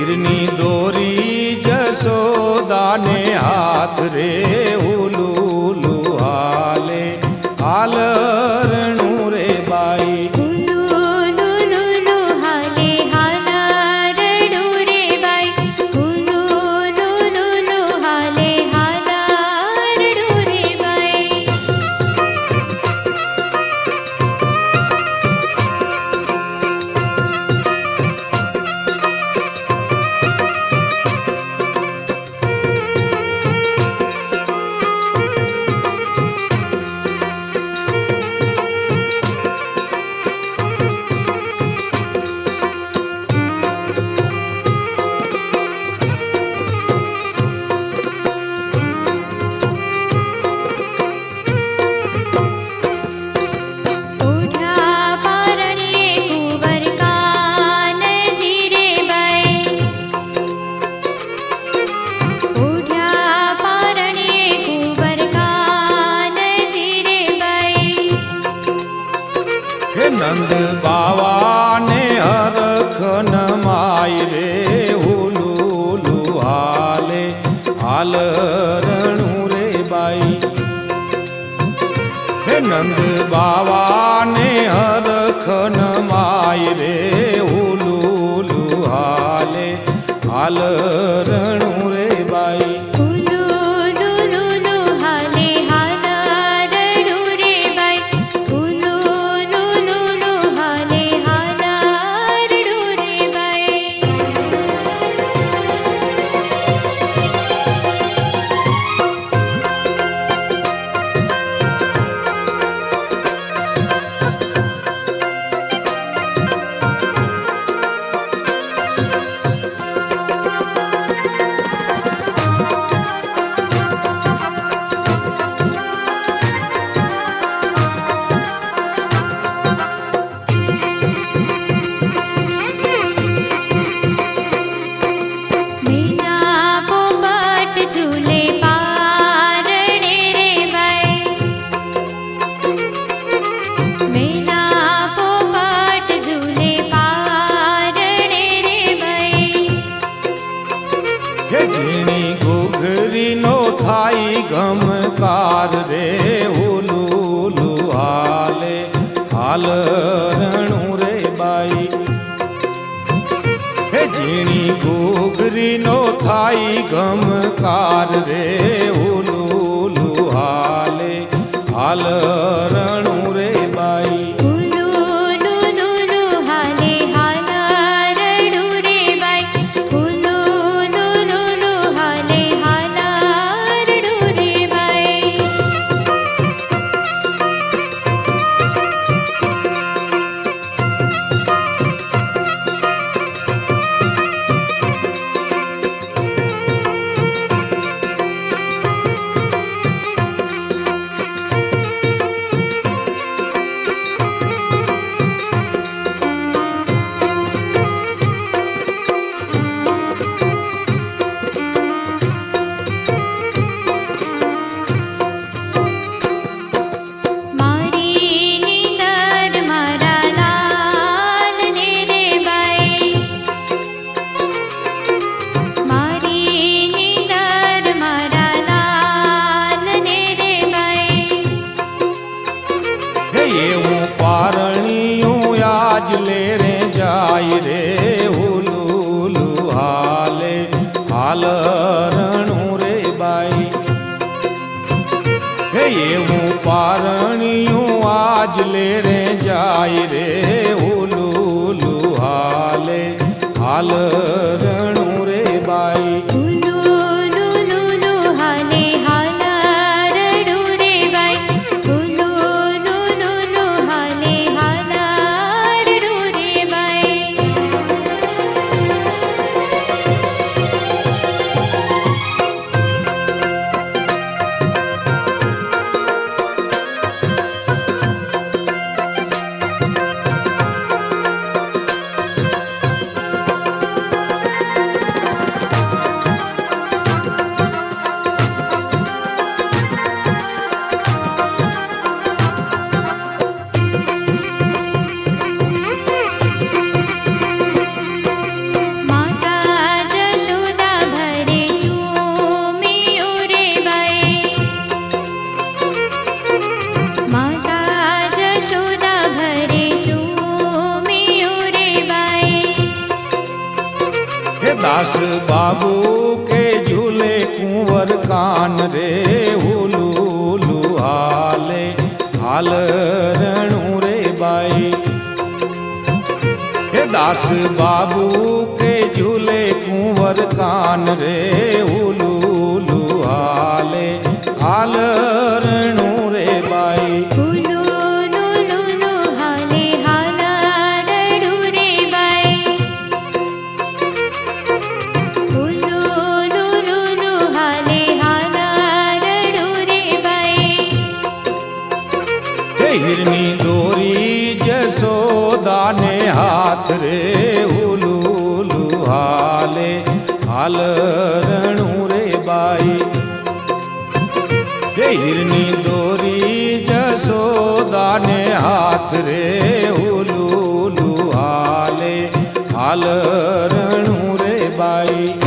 તીરની દોરી જશોદાને હાથ રે ઉલુલુ હાલે હાલરણું રે બાઈ નંદ બાવાને હરખ નમાય રે ઉલુલુ હાલે હાલરણું રે બાઈ હે નંદ બાવાને હરખ નમાય રે ઉલુલુ હાલે હાલરણું રે બાઈ ઝીણી ઘૂઘરીનો થાય ગમકાર રે ઉલુલુ હાલે હાલરણું રે બાઈ હે ઝીણી ઘૂઘરીનો થાય ગમકાર રે ઉલુલુ હાલે હાલરણું રે બાઈ એવું પારણિયું આજ લે રે જાય રે ઉલુલુ હાલે હાલરણું રે બાઈ હે એવું પારણિયું આજ લે રે જાય રે ઉલુલુ હાલે હાલરણું રે બાઈ दास बाबू के झूले कुंवर कान रे हुलू हुलू हाले हाल रणू रे बाई। हे दास बाबू के झूले कुंवर कान रे हुलू हुलू हाले हाल रणू रे बाई। हिरनी दोरी जसोदा ने हाथ रे हुलू हुलू हाले हाल रणू रे बाई। हिरनी दोरी जसोदा ने हाथ रे हुलू हुलू हाले हाल रणू रे बाई।